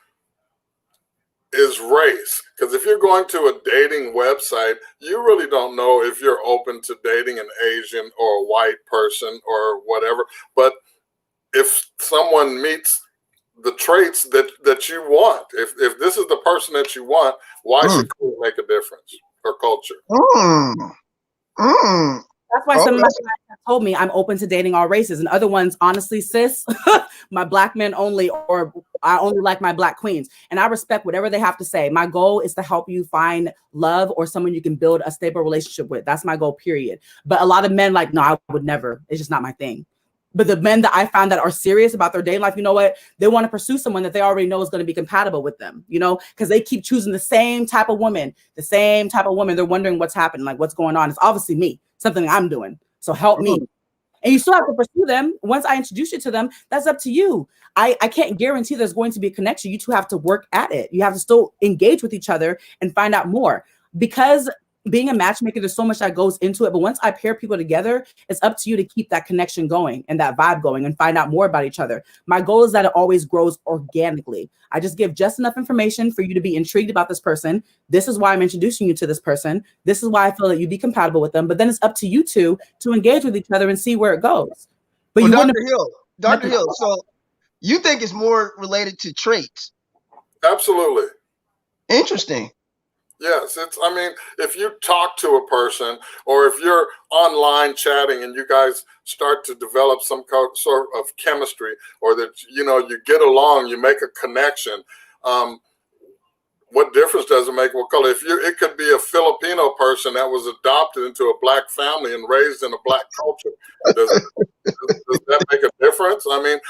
race, because if you're going to a dating website, you really don't know if you're open to dating an Asian or a white person or whatever. But if someone meets the traits that you want, if this is the person that you want, why should it make a difference, or culture? That's why some of my clients have told me I'm open to dating all races, and other ones, honestly, sis, my Black men only, or I only like my Black queens. And I respect whatever they have to say. My goal is to help you find love or someone you can build a stable relationship with. That's my goal, period. But a lot of men no, I would never. It's just not my thing. But the men that I found that are serious about their dating life, you know what? They want to pursue someone that they already know is going to be compatible with them, because they keep choosing the same type of woman. They're wondering what's happening, like what's going on. It's obviously me, something I'm doing. So help me. And you still have to pursue them. Once I introduce you to them, that's up to you. I can't guarantee there's going to be a connection. You two have to work at it. You have to still engage with each other and find out more. Because being a matchmaker, there's so much that goes into it. But once I pair people together, it's up to you to keep that connection going and that vibe going and find out more about each other. My goal is that it always grows organically. I just give just enough information for you to be intrigued about this person. This is why I'm introducing you to this person. This is why I feel that you'd be compatible with them. But then it's up to you two to engage with each other and see where it goes. But well, you Dr. Hill, so you think it's more related to traits? Absolutely. Interesting. Yes, I mean, if you talk to a person or if you're online chatting and you guys start to develop some sort of chemistry, or that, you get along, you make a connection, what difference does it make what color? It could be a Filipino person that was adopted into a black family and raised in a black culture. Does that make a difference? I mean,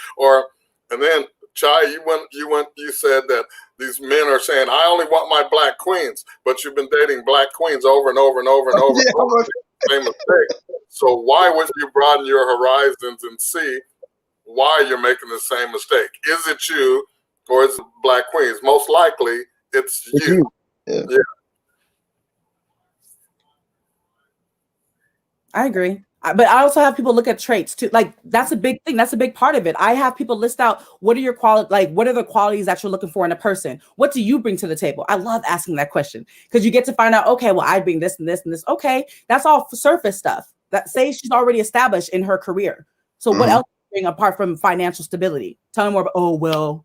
and then Chai, you said that these men are saying, I only want my black queens, but you've been dating black queens over and over and over and over. Same mistake. So why would you broaden your horizons and see why you're making the same mistake? Is it you or is it black queens? Most likely it's you. Yeah. I agree. But I also have people look at traits too. Like, that's a big thing. That's a big part of it. I have people list out, what are your what are the qualities that you're looking for in a person? What do you bring to the table? I love asking that question because you get to find out, okay, well, I bring this and this and this. Okay, that's all surface stuff. That say she's already established in her career. So what else do you bring apart from financial stability? Tell me more about, oh, well,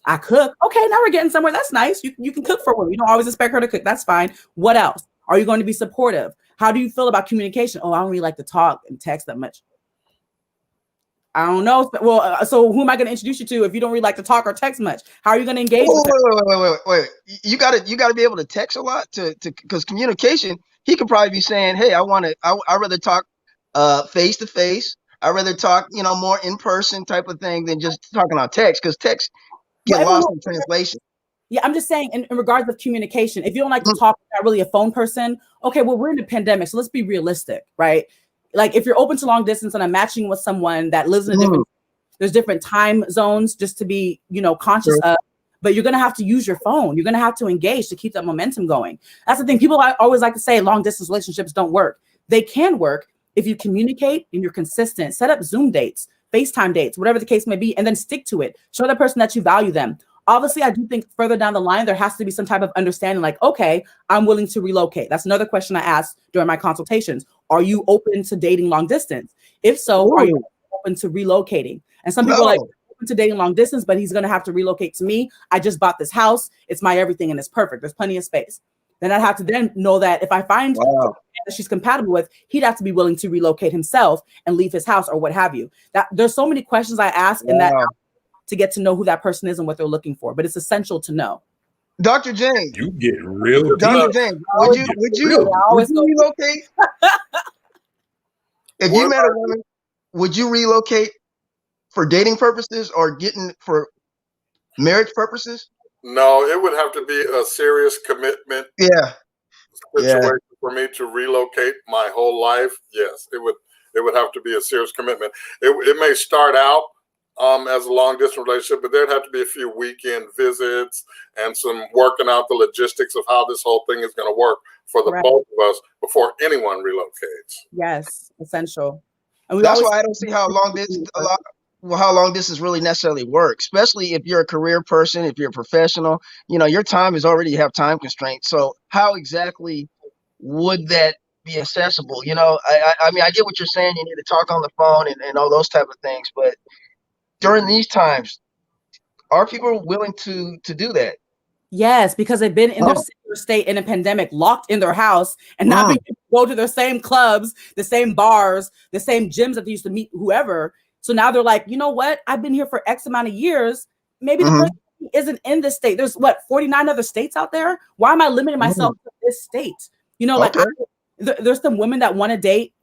I cook. Okay, now we're getting somewhere. That's nice. You can cook for women. You don't always expect her to cook. That's fine. What else? Are you going to be supportive? How do you feel about communication? Oh, I don't really like to talk and text that much. I don't know. Well, so who am I going to introduce you to if you don't really like to talk or text much? How are you going to engage? Wait. You gotta be able to text a lot because communication. He could probably be saying, "Hey, I rather talk face to face. I rather talk, more in person type of thing than just talking on text because text get lost in translation." Yeah, I'm just saying in regards of communication, if you don't like to talk, you're not really a phone person. Okay, well, we're in a pandemic, so let's be realistic, right? Like, if you're open to long distance and I'm matching with someone that lives in a different, there's different time zones just to be, conscious of, but you're going to have to use your phone. You're going to have to engage to keep that momentum going. That's the thing. People always like to say long distance relationships don't work. They can work if you communicate and you're consistent. Set up Zoom dates, FaceTime dates, whatever the case may be, and then stick to it. Show that person that you value them. Obviously, I do think further down the line, there has to be some type of understanding like, okay, I'm willing to relocate. That's another question I asked during my consultations. Are you open to dating long distance? If so, are you open to relocating? And some people are like, open to dating long distance, but he's going to have to relocate to me. I just bought this house. It's my everything and it's perfect. There's plenty of space. Then I'd have to then know that if I find that she's compatible with, he'd have to be willing to relocate himself and leave his house or what have you. That there's so many questions I ask in that to get to know who that person is and what they're looking for, but it's essential to know. Dr. James, you get real. Dr. James, would you relocate? If you met a woman, would you relocate for dating purposes or for marriage purposes? No, it would have to be a serious commitment. Situation for me to relocate my whole life. Yes, it would have to be a serious commitment. It may start out as a long distance relationship, but there'd have to be a few weekend visits and some working out the logistics of how this whole thing is going to work for the both of us before anyone relocates. Yes, essential. And that's why I don't see how long distance really necessarily works, especially if you're a career person, if you're a professional. Your time is already have time constraints. So how exactly would that be accessible? I mean, I get what you're saying. You need to talk on the phone and all those type of things, but during these times, are people willing to do that? Yes, because they've been in their state in a pandemic, locked in their house, and not being able to go to their same clubs, the same bars, the same gyms that they used to meet whoever. So now they're like, you know what? I've been here for X amount of years. Maybe the person isn't in this state. There's 49 other states out there. Why am I limiting myself to this state? There's some women that want to date,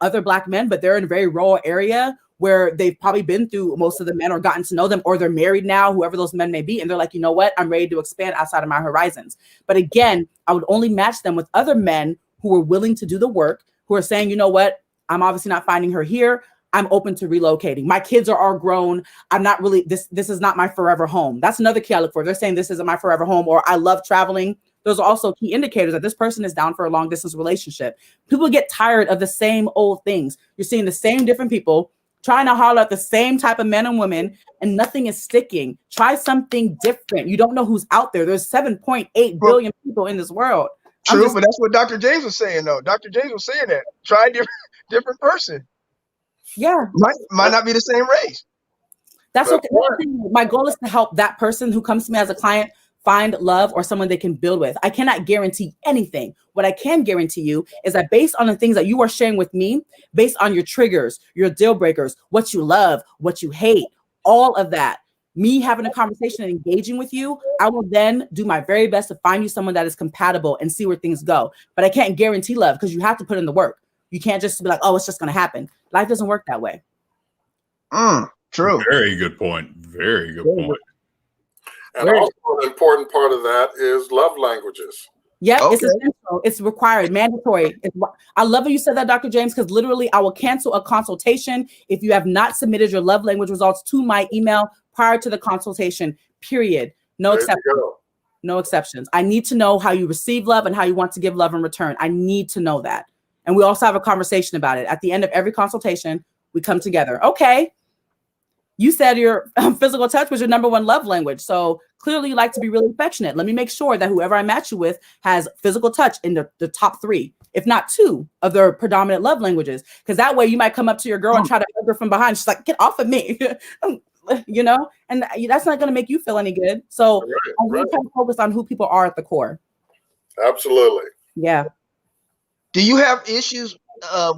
other Black men, but they're in a very rural area where they've probably been through most of the men or gotten to know them, or they're married now, whoever those men may be. And they're like, you know what? I'm ready to expand outside of my horizons. But again, I would only match them with other men who are willing to do the work, who are saying, you know what? I'm obviously not finding her here. I'm open to relocating. My kids are all grown. I'm not really, this is not my forever home. That's another key I look for. They're saying this isn't my forever home, or I love traveling. those are also key indicators that this person is down for a long distance relationship. People get tired of the same old things. You're seeing the same different people trying to holler at the same type of men and women, and nothing is sticking. Try something different. You don't know who's out there. There's 7.8 billion people in this world. True, but that's what Dr. James was saying, though. Dr. James was saying that. Try a different person. Yeah. Might not be the same race. That's okay. My goal is to help that person who comes to me as a client find love or someone they can build with. I cannot guarantee anything. What I can guarantee you is that based on the things that you are sharing with me, based on your triggers, your deal breakers, what you love, what you hate, all of that, me having a conversation and engaging with you, I will then do my very best to find you someone that is compatible and see where things go. But I can't guarantee love because you have to put in the work. You can't just be like, oh, it's just going to happen. Life doesn't work that way. True. Very good point. Very good point. And also an important part of that is love languages. Yeah, it's essential. It's required, mandatory. I love that you said that, Dr. James, because literally I will cancel a consultation if you have not submitted your love language results to my email prior to the consultation, period. No exceptions. No exceptions. I need to know how you receive love and how you want to give love in return. I need to know that. And we also have a conversation about it. At the end of every consultation, we come together. Okay. You said your physical touch was your number one love language. So clearly you like to be really affectionate. Let me make sure that whoever I match you with has physical touch in the top 3, if not 2 of their predominant love languages. Because that way you might come up to your girl and try to hug her from behind. She's like, get off of me, you know, and that's not going to make you feel any good. So I'm really trying to focus on who people are at the core. Absolutely. Yeah. Do you have issues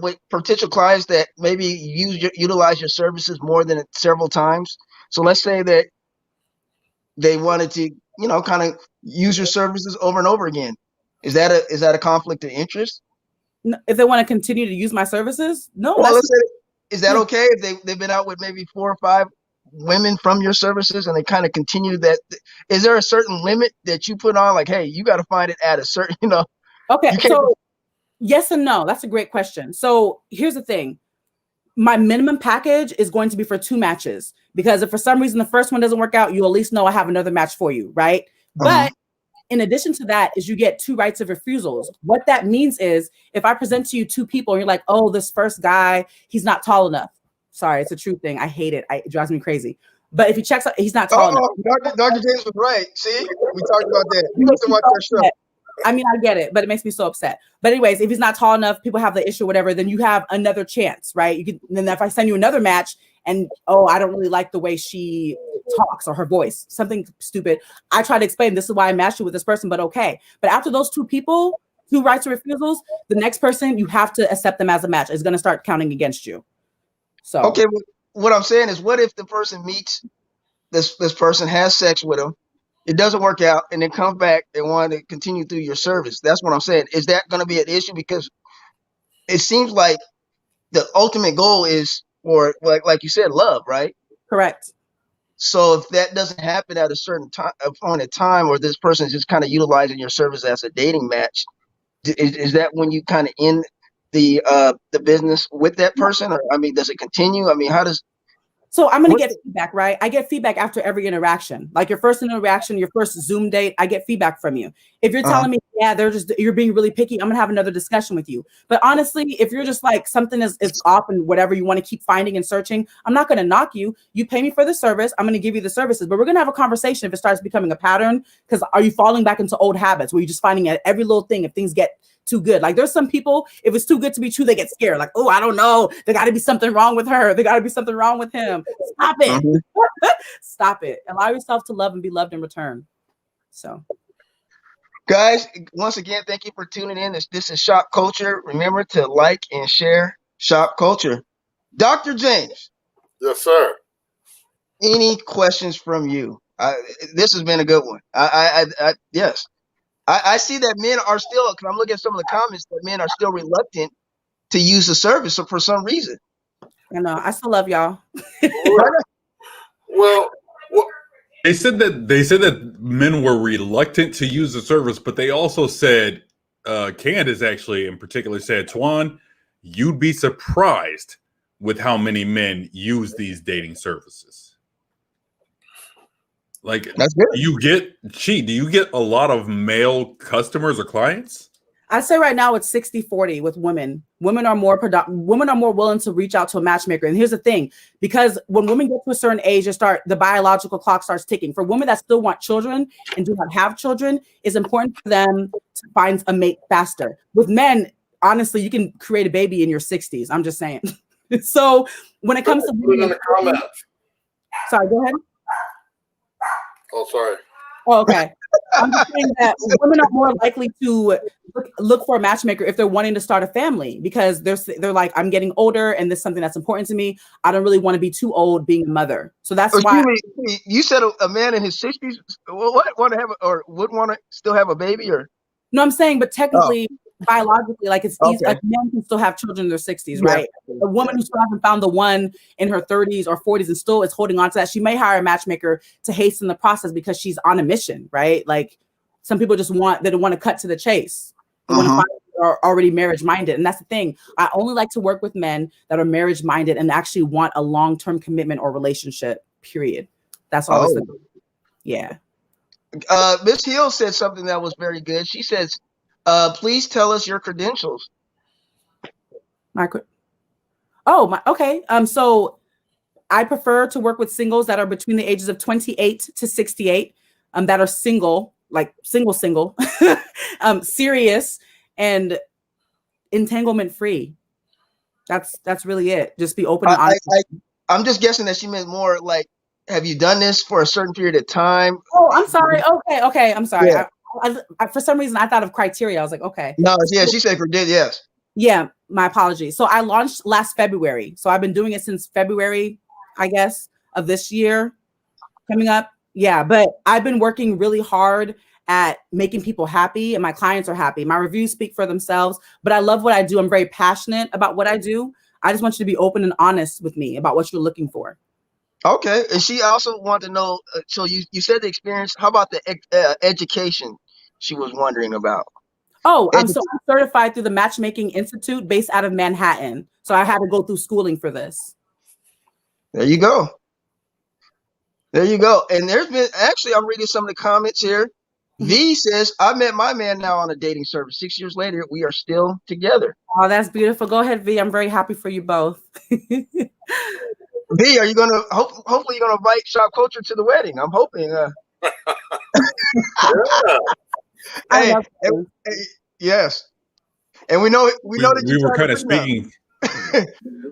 with potential clients that maybe utilize your services more than several times? So let's say that they wanted to, kind of use your services over and over again. Is that a conflict of interest? No, if they want to continue to use my services, no. Well, let's say, is that okay if they've been out with maybe 4 or 5 women from your services and they kind of continue that? Is there a certain limit that you put on, like, hey, you got to find it at a certain, Okay, so yes and no. That's a great question. So here's the thing. My minimum package is going to be for 2 matches, because if for some reason the first one doesn't work out, you at least know I have another match for you, right? But in addition to that is you get 2 rights of refusals. What that means is if I present to you 2 people and you're like, oh, this first guy, he's not tall enough. Sorry, it's a true thing. I hate it. It drives me crazy. But if he checks out, he's not tall enough. Dr. James was right. See, we talked about that. You have to watch that show. I mean, I get it, but it makes me so upset. But anyways, if he's not tall enough, people have the issue, whatever, then you have another chance, right? You can, then if I send you another match and, oh, I don't really like the way she talks or her voice, something stupid, I try to explain, this is why I matched you with this person, but okay. But after those 2 people, 2 rights of refusals, the next person, you have to accept them as a match. It's going to start counting against you. So okay, well, what I'm saying is, what if the person meets this person, has sex with him, it doesn't work out, and then comes back and want to continue through your service? That's what I'm saying. Is that going to be an issue? Because it seems like the ultimate goal is, or like you said, love, right? correct. So if that doesn't happen at a certain point in time, or this person is just kind of utilizing your service as a dating match, is that when you kind of end the business with that person? Or, I mean, does it continue? I mean, how does... So I'm going to get feedback, right? I get feedback after every interaction. Like your first interaction, your first Zoom date, I get feedback from you. If you're telling me, yeah, you're being really picky, I'm going to have another discussion with you. But honestly, if you're just like, something is off and whatever, you want to keep finding and searching, I'm not going to knock you. You pay me for the service. I'm going to give you the services, but we're going to have a conversation if it starts becoming a pattern. Because are you falling back into old habits where you're just finding at every little thing, if things get too good? Like there's some people, if it's too good to be true, they get scared. Like, oh, I don't know. There got to be something wrong with her. There got to be something wrong with him. Stop it. Stop it. Allow yourself to love and be loved in return. So, guys, once again, thank you for tuning in. This is Shop Culture. Remember to like and share Shop Culture. Dr. James. Yes, sir. Any questions from you? This has been a good one. Yes. I see that men are still, because I'm looking at some of the comments, that men are still reluctant to use the service for some reason. I know. I still love y'all. Well, they said that men were reluctant to use the service, but they also said, Candace actually in particular said, Twan, you'd be surprised with how many men use these dating services. Like, That's good. do you get a lot of male customers or clients? I'd say right now it's 60-40 with women. Women are more willing to reach out to a matchmaker. And here's the thing, because when women get to a certain age, the biological clock starts ticking. For women that still want children and do not have children, it's important for them to find a mate faster. With men, honestly, you can create a baby in your 60s. I'm just saying. So when it comes to put it in the comments. Sorry, go ahead. Oh, sorry. Oh, okay. I'm just saying that women are more likely to look for a matchmaker if they're wanting to start a family, because they're like, I'm getting older and this is something that's important to me. I don't really want to be too old being a mother. So that's why. You said a man in his 60s want to have or would want to still have a baby, or No, I'm saying, but technically, biologically, like it's easy. Okay. Like men can still have children in their 60s, right? A woman who still hasn't found the one in her 30s or 40s and still is holding on to that, she may hire a matchmaker to hasten the process because she's on a mission, right? Like some people they don't want to cut to the chase. They want to find are already marriage minded, and that's the thing. I only like to work with men that are marriage minded and actually want a long-term commitment or relationship. Period. That's always the thing. Yeah. Miss Hill said something that was very good. She says, please tell us your credentials. Okay. So I prefer to work with singles that are between the ages of 28 to 68, that are single, like single, serious and entanglement free. That's really it. Just be open and honest. I'm just guessing that she meant more like, have you done this for a certain period of time? Oh, I'm sorry. Okay. I'm sorry. Yeah. I for some reason I thought of criteria. I was like, okay. No, yeah, she said yes. Yeah, my apologies. So I launched last February. So I've been doing it since February, I guess, of this year coming up. Yeah, but I've been working really hard at making people happy and my clients are happy. My reviews speak for themselves, but I love what I do. I'm very passionate about what I do. I just want you to be open and honest with me about what you're looking for. Okay. And she also wanted to know, so you said the experience. How about the education she was wondering about? Oh, I'm certified through the Matchmaking Institute based out of Manhattan. So I had to go through schooling for this. There you go. There you go. And there's been, actually, I'm reading some of the comments here. V says, I met my man now on a dating service. 6 years later, we are still together. Oh, that's beautiful. Go ahead, V. I'm very happy for you both. V, are you going to, hopefully you're going to invite Shopkulture to the wedding. I'm hoping. Yeah. Yes. And we know that we were kind of speaking.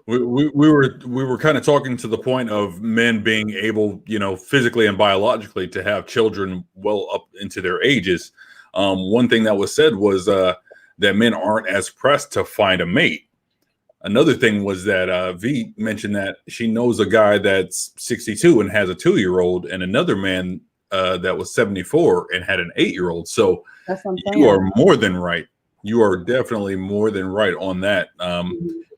we were kind of talking to the point of men being able, physically and biologically to have children well up into their ages. One thing that was said was that men aren't as pressed to find a mate. Another thing was that V mentioned that she knows a guy that's 62 and has a 2-year-old, and another man that was 74 and had an 8-year-old. So you are more than right. You are definitely more than right on that.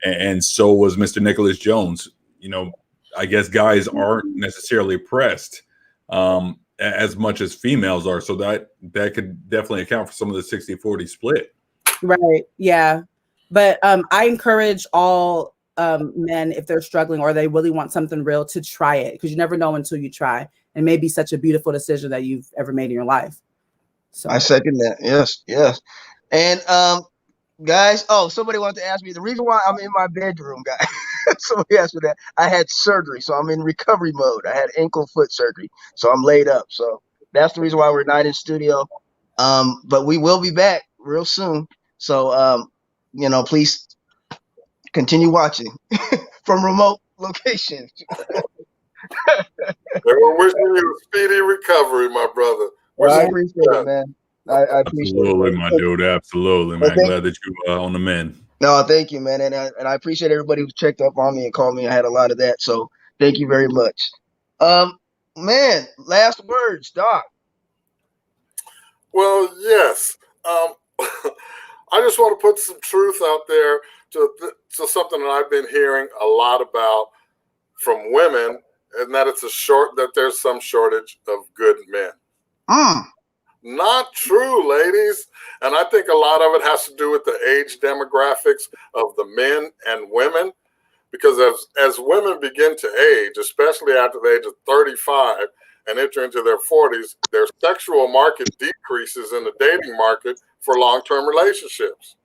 And so was Mr. Nicholas Jones. I guess guys aren't necessarily pressed as much as females are. So that could definitely account for some of the 60-40 split. Right. Yeah. But I encourage all men, if they're struggling or they really want something real, to try it, because you never know until you try. It may be such a beautiful decision that you've ever made in your life. So I second that. Yes. And guys, somebody wanted to ask me the reason why I'm in my bedroom, guys. Somebody asked me that. I had surgery, so I'm in recovery mode. I had ankle foot surgery, so I'm laid up. So that's the reason why we're not in studio. But we will be back real soon. So please continue watching from remote locations. We're wishing you a speedy recovery, my brother. I appreciate it, man. I appreciate Absolutely, it. my dude. Absolutely, man. Glad that you on the men. No, thank you, man. And I appreciate everybody who checked up on me and called me. I had a lot of that. So thank you very much. Man, last words, Doc. Well, yes. I just want to put some truth out there to something that I've been hearing a lot about from women, and that that there's some shortage of good men. Not true, ladies. And I think a lot of it has to do with the age demographics of the men and women, because as women begin to age, especially after the age of 35, and enter into their 40s, their sexual market decreases in the dating market for long-term relationships.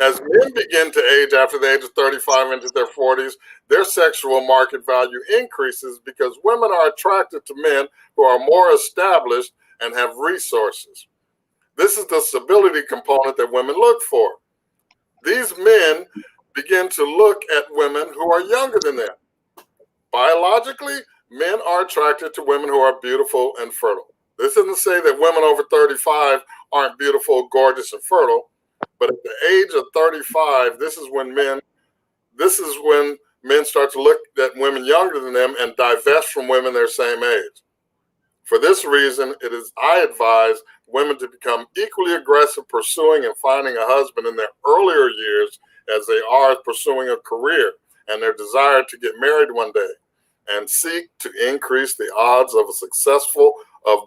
As men begin to age after the age of 35 into their 40s, their sexual market value increases because women are attracted to men who are more established and have resources. This is the stability component that women look for. These men begin to look at women who are younger than them. Biologically, men are attracted to women who are beautiful and fertile. This isn't to say that women over 35 aren't beautiful, gorgeous, and fertile. But at the age of 35, this is when men start to look at women younger than them and divest from women their same age. For this reason, I advise women to become equally aggressive pursuing and finding a husband in their earlier years as they are pursuing a career and their desire to get married one day, and seek to increase the odds of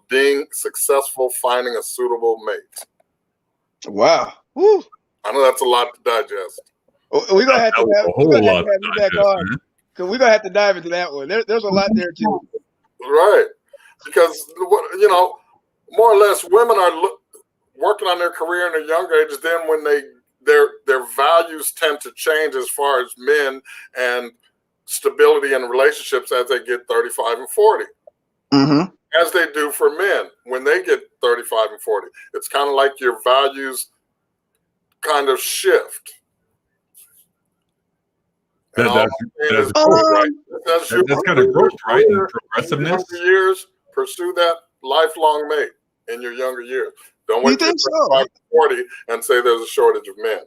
being successful finding a suitable mate. Wow. Woo. I know that's a lot to digest. We're gonna have to have you back on, man. because we're gonna have to dive into that one. There's a lot there too. Right, because more or less, women are working on their career in their younger ages. Then when their values tend to change as far as men and stability in relationships as they get 35 and 40. As they do for men when they get 35 and 40. It's kind of like your values kind of shift. That's kind of growth, right? And progressiveness. Years, pursue that lifelong mate in your younger years. Don't wait till 40 and say there's a shortage of men.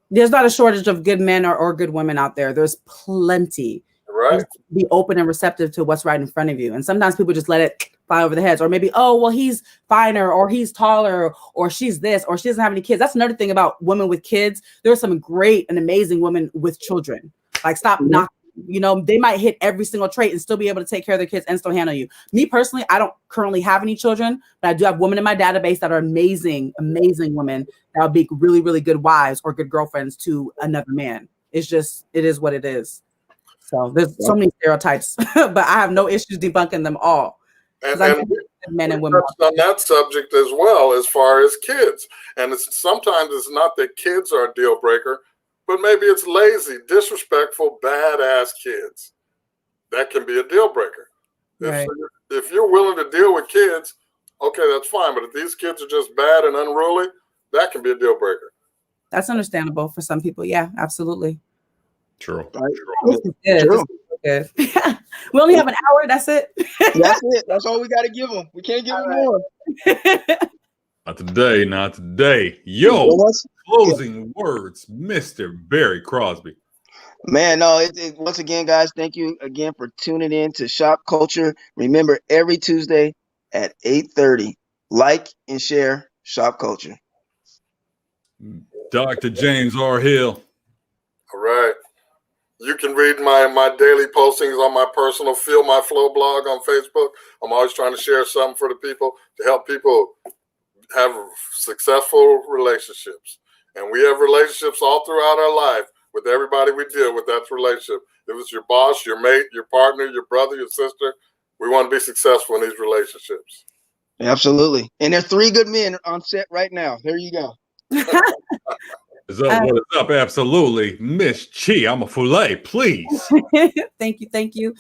There's not a shortage of good men or good women out there. There's plenty. Right. Be open and receptive to what's right in front of you. And sometimes people just let it fly over the heads, or maybe, oh, well, he's finer, or he's taller, or she's this, or she doesn't have any kids. That's another thing about women with kids. There are some great and amazing women with children. Like, stop knocking. They might hit every single trait and still be able to take care of their kids and still handle you. Me personally, I don't currently have any children, but I do have women in my database that are amazing, amazing women that will be really, really good wives or good girlfriends to another man. It is what it is. So there's so many stereotypes, but I have no issues debunking them all. And men and women on that subject as well, as far as kids. And sometimes it's not that kids are a deal breaker, but maybe it's lazy, disrespectful, badass kids. That can be a deal breaker. Right. If you're willing to deal with kids, okay, that's fine. But if these kids are just bad and unruly, that can be a deal breaker. That's understandable for some people. Yeah, absolutely. True. This is good. True. This is good. We only have an hour. That's it. That's it. That's all we got to give them. We can't give them more. Not today. Yo, closing words, Mr. Barry Crosby. Man, no, once again, guys, thank you again for tuning in to Shop Culture. Remember, every Tuesday at 8:30, like and share Shop Culture. Dr. James R. Hill. All right. You can read my daily postings on my personal Feel My Flow blog on Facebook. I'm always trying to share something for the people to help people have successful relationships. And we have relationships all throughout our life with everybody we deal with. That's relationship. If it's your boss, your mate, your partner, your brother, your sister, we want to be successful in these relationships. Absolutely. And there's 3 good men on set right now. There you go. What is up? Absolutely. Miss Chi, Amaefule, please. Thank you.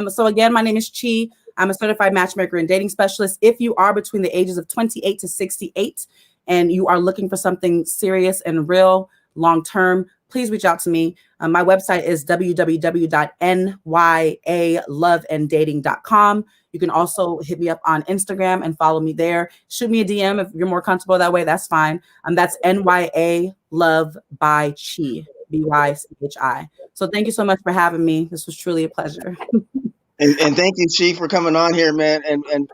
So again, my name is Chi. I'm a certified matchmaker and dating specialist. If you are between the ages of 28 to 68 and you are looking for something serious and real long-term, please reach out to me. My website is www.nyaloveanddating.com. You can also hit me up on Instagram and follow me there. Shoot me a DM if you're more comfortable that way. That's fine. That's NYA Love by Chi, BYCHI. So thank you so much for having me. This was truly a pleasure. And thank you, Chief, for coming on here, man. And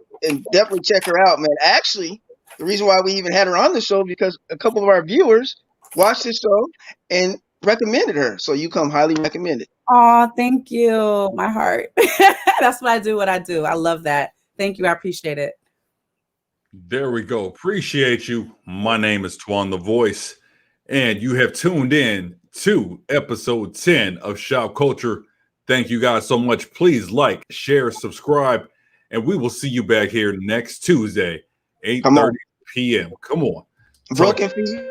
definitely check her out, man. Actually, the reason why we even had her on the show because a couple of our viewers watched the show and recommended her. So you come highly recommended. Oh, thank you. My heart. That's what I do. I love that. Thank you. I appreciate it. There we go. Appreciate you. My name is Twan the Voice, and you have tuned in to episode 10 of Shop Culture. Thank you guys so much. Please like, share, subscribe, And we will see you back here next Tuesday, Come 8:30 on. p.m. Come on. Talk Broken feet.